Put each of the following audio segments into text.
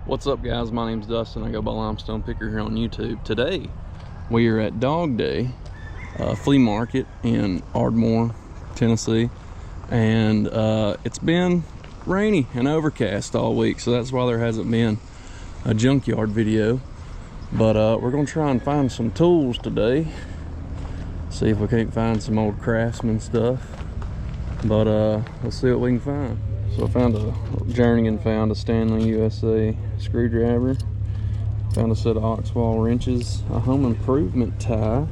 What's up, guys? My name's Dustin. I go by Limestone Picker here on YouTube. Today we are at Dog Day Flea Market in Ardmore, Tennessee, and it's been rainy and overcast all week, so that's why there hasn't been a junkyard video. But we're gonna try and find some tools today, see if we can't find some old Craftsman stuff. But let's see what we can find. So I found Journeyman found a Stanley USA screwdriver, found a set of Oxwall wrenches, a home improvement tie,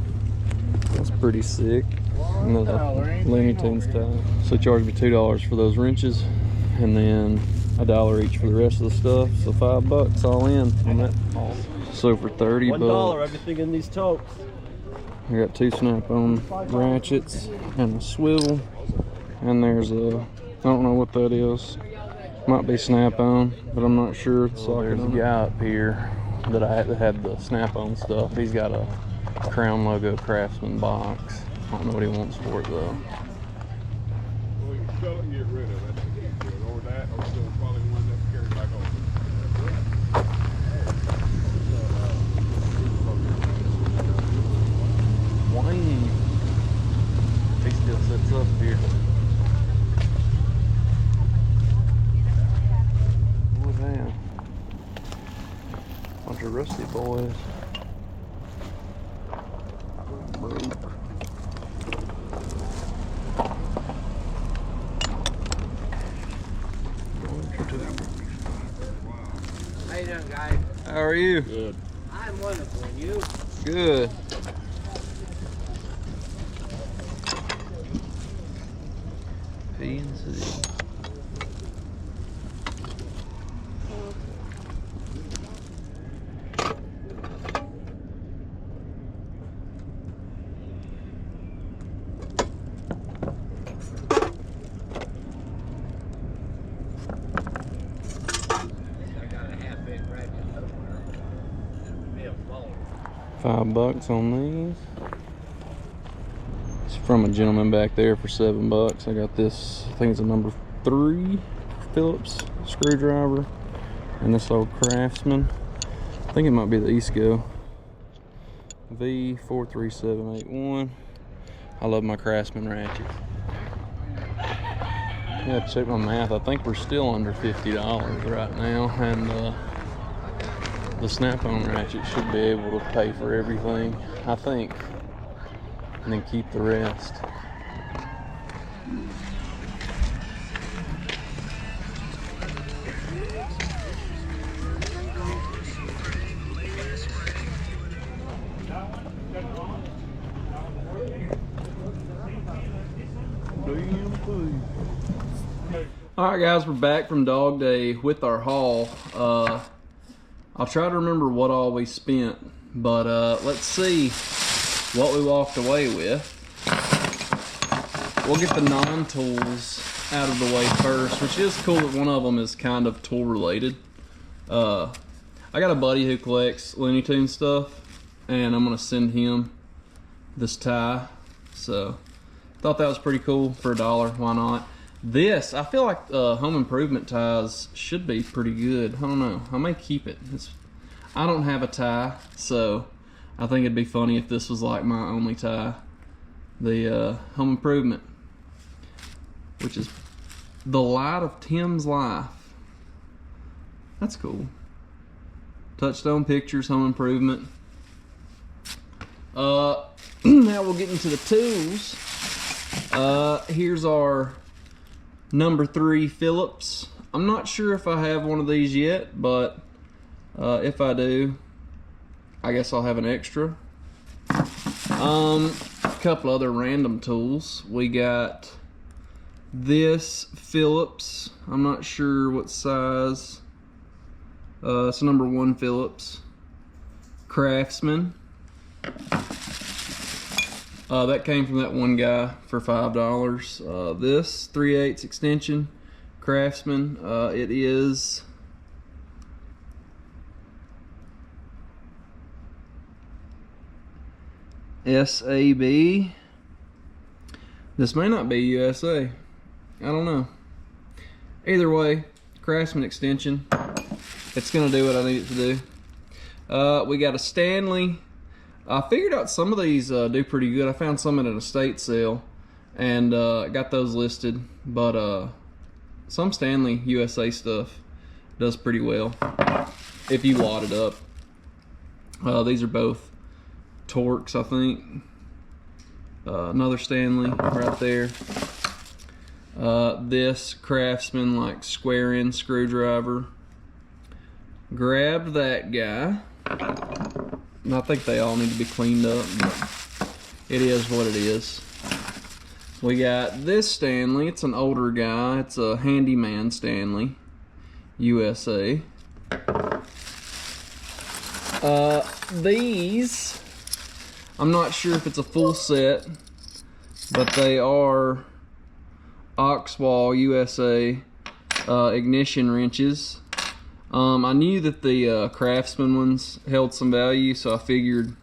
that's pretty sick, and then a Looney Tunes tie. So they charged me $2 for those wrenches, and then $1 each for the rest of the stuff, so $5 all in on that. So for $30, $1 everything in these totes. I got 2 snap-on ratchets and a swivel, and there's a, I don't know what that is. Might be snap-on, but I'm not sure. So there's a guy up here that I had the snap-on stuff. He's got a Crown logo Craftsman box. I don't know what he wants for it though. Well, you can sell it and get rid of it. Or that, or still probably one that carry back over. Wayne. He still sits up here. Man, bunch of rusty boys. Broke. How you doing, guys? How are you? Good. I'm wonderful, and you? Good. PNC. $5 on these. It's from a gentleman back there for $7. I got this, I think it's a number 3 Phillips screwdriver, and this old Craftsman. I think it might be the Eastco V43781. I love my Craftsman ratchet. Yeah, check my math. I think we're still under $50 right now, and the snap-on ratchet should be able to pay for everything, I think, and then keep the rest. Alright guys, we're back from Dog Day with our haul. I'll try to remember what all we spent, but let's see what we walked away with. We'll get the non-tools out of the way first, which is cool that one of them is kind of tool related. I got a buddy who collects Looney Tunes stuff, and I'm gonna send him this tie. So thought that was pretty cool for $1. Why not? This, I feel like home improvement ties should be pretty good. I don't know. I may keep it. I don't have a tie, so I think it'd be funny if this was like my only tie. The home improvement, which is the light of Tim's life. That's cool. Touchstone Pictures, home improvement. Now we'll get into the tools. Here's our number 3 Phillips. I'm not sure if I have one of these yet, but if I do, I guess I'll have an extra. A couple other random tools. We got this Phillips. I'm not sure what size. It's a number 1 Phillips. Craftsman. That came from that one guy for $5. This 3/8 extension Craftsman. It is SAB. This may not be USA. I don't know. Either way, Craftsman extension. it's gonna do what I need it to do. We got a Stanley. I figured out some of these do pretty good. I found some at an estate sale and got those listed, but some Stanley USA stuff does pretty well if you wad it up. These are both Torx, I think. Another Stanley right there. This Craftsman like square end screwdriver. Grabbed that guy. And I think they all need to be cleaned up, but it is what it is. We got this Stanley. It's an older guy. It's a Handyman Stanley USA. These, I'm not sure if it's a full set, but they are Oxwall USA ignition wrenches. I knew that the Craftsman ones held some value, so I figured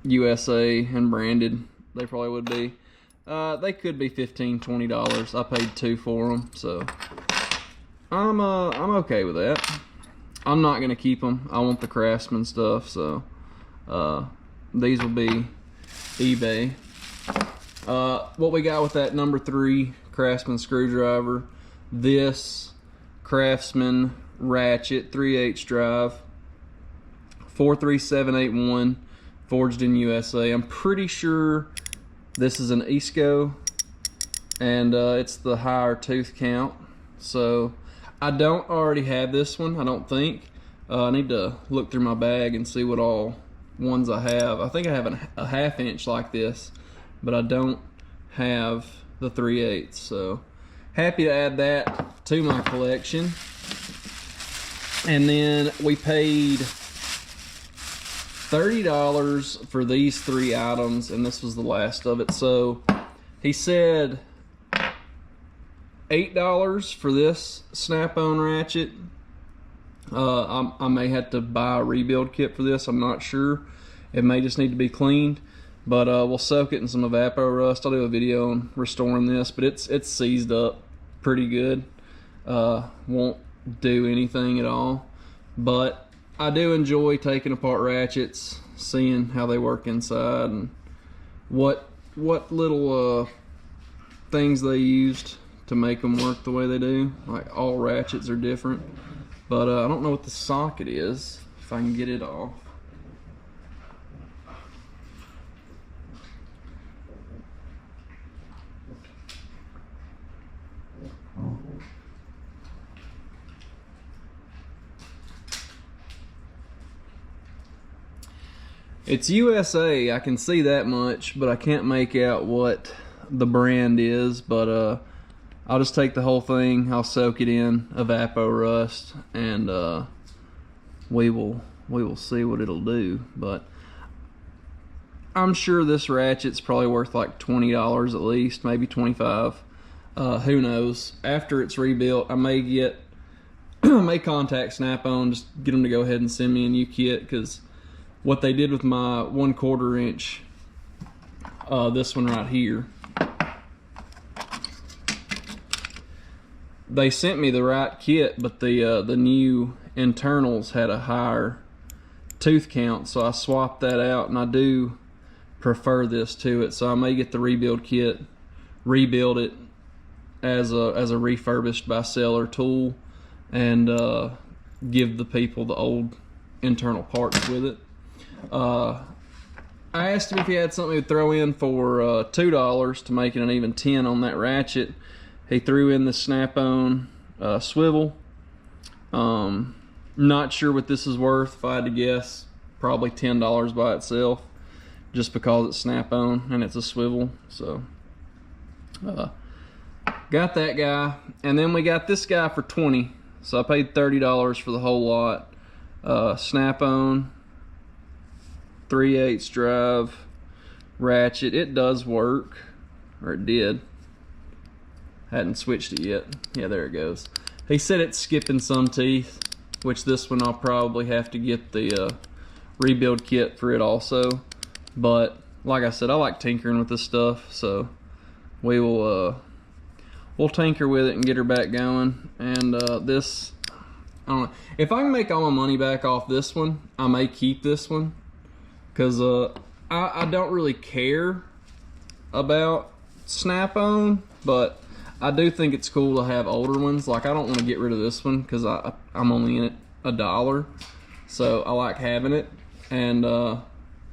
USA and branded they probably would be. They could be $15, $20. I paid $2 for them, so I'm okay with that. I'm not gonna keep them. I want the Craftsman stuff, so these will be eBay. What we got with that number 3 Craftsman screwdriver, this Craftsman ratchet 3/8 drive, 43781, forged in USA. I'm pretty sure this is an Isco, and it's the higher tooth count. So I don't already have this one, I don't think. I need to look through my bag and see what all ones I have. I think I have a 1/2 inch like this, but I don't have the 3/8. So happy to add that to my collection. And then we paid $30 for these 3 items, and this was the last of it. So he said $8 for this snap-on ratchet. I may have to buy a rebuild kit for this. I'm not sure. It may just need to be cleaned, but we'll soak it in some evapor rust. I'll do a video on restoring this, but it's seized up pretty good. Won't do anything at all, but I do enjoy taking apart ratchets, seeing how they work inside and what little things they used to make them work the way they do. Like, all ratchets are different, but I don't know what the socket is, if I can get it off. It's USA, I can see that much, but I can't make out what the brand is. But I'll just take the whole thing, I'll soak it in evapor rust, and we will see what it'll do. But I'm sure this ratchet's probably worth like $20 at least, maybe $25. Who knows? After it's rebuilt, I may get I may contact Snap-on, just get them to go ahead and send me a new kit, because what they did with my 1/4 inch, this one right here, they sent me the right kit, but the new internals had a higher tooth count, so I swapped that out, and I do prefer this to it. So I may get the rebuild kit, rebuild it as a refurbished by seller tool, and give the people the old internal parts with it. I asked him if he had something to throw in for $2 to make it an even 10 on that ratchet. He threw in the Snap-on swivel. Not sure what this is worth. If I had to guess, probably $10 by itself, just because it's Snap-on and it's a swivel. So got that guy, and then we got this guy for $20. So I paid $30 for the whole lot. Snap-on 3/8 drive ratchet. It does work, or it did. Hadn't switched it yet. Yeah, there it goes. He said it's skipping some teeth, which this one I'll probably have to get the rebuild kit for it also. But like I said, I like tinkering with this stuff, so we will we'll tinker with it and get her back going. And this I don't know. If I can make all my money back off this one, I may keep this one. Because I don't really care about snap-on, but I do think it's cool to have older ones. Like, I don't want to get rid of this one because I'm only in it $1. So I like having it, and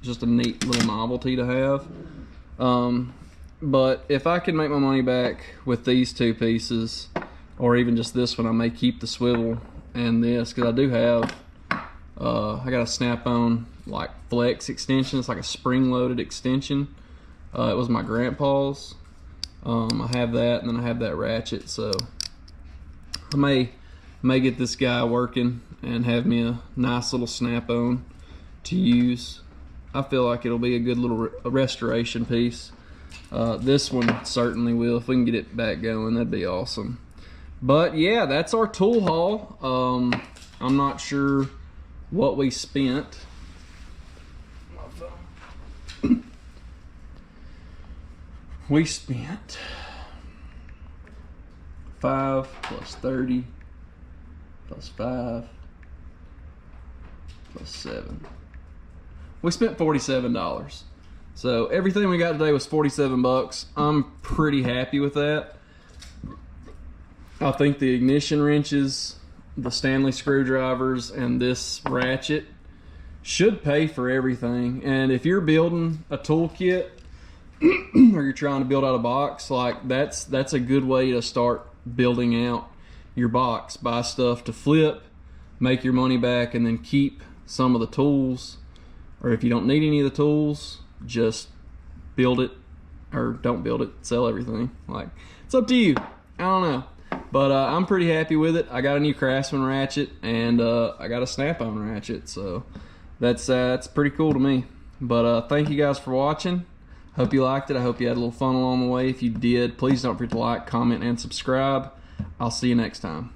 just a neat little novelty to have. But if I can make my money back with these two pieces, or even just this one, I may keep the swivel and this, because I do have I got a snap-on like flex extension. It's like a spring-loaded extension. It was my grandpa's. I have that, and then I have that ratchet, so I may get this guy working and have me a nice little snap-on to use. I feel like it'll be a good little restoration piece. This one certainly will. If we can get it back going, that'd be awesome. But yeah, that's our tool haul. I'm not sure what we spent. We spent 5 plus 30 plus 5 plus 7. We spent $47. So everything we got today was 47 bucks. I'm pretty happy with that. I think the ignition wrenches, the Stanley screwdrivers, and this ratchet should pay for everything. And if you're building a toolkit or you're trying to build out a box, like that's a good way to start building out your box. Buy stuff to flip, make your money back, and then keep some of the tools. Or if you don't need any of the tools, just build it, or don't build it, sell everything. Like, it's up to you. I don't know. But I'm pretty happy with it. I got a new Craftsman ratchet, and I got a snap-on ratchet, so that's pretty cool to me. But thank you guys for watching. Hope you liked it. I hope you had a little fun along the way. If you did, please don't forget to like, comment, and subscribe. I'll see you next time.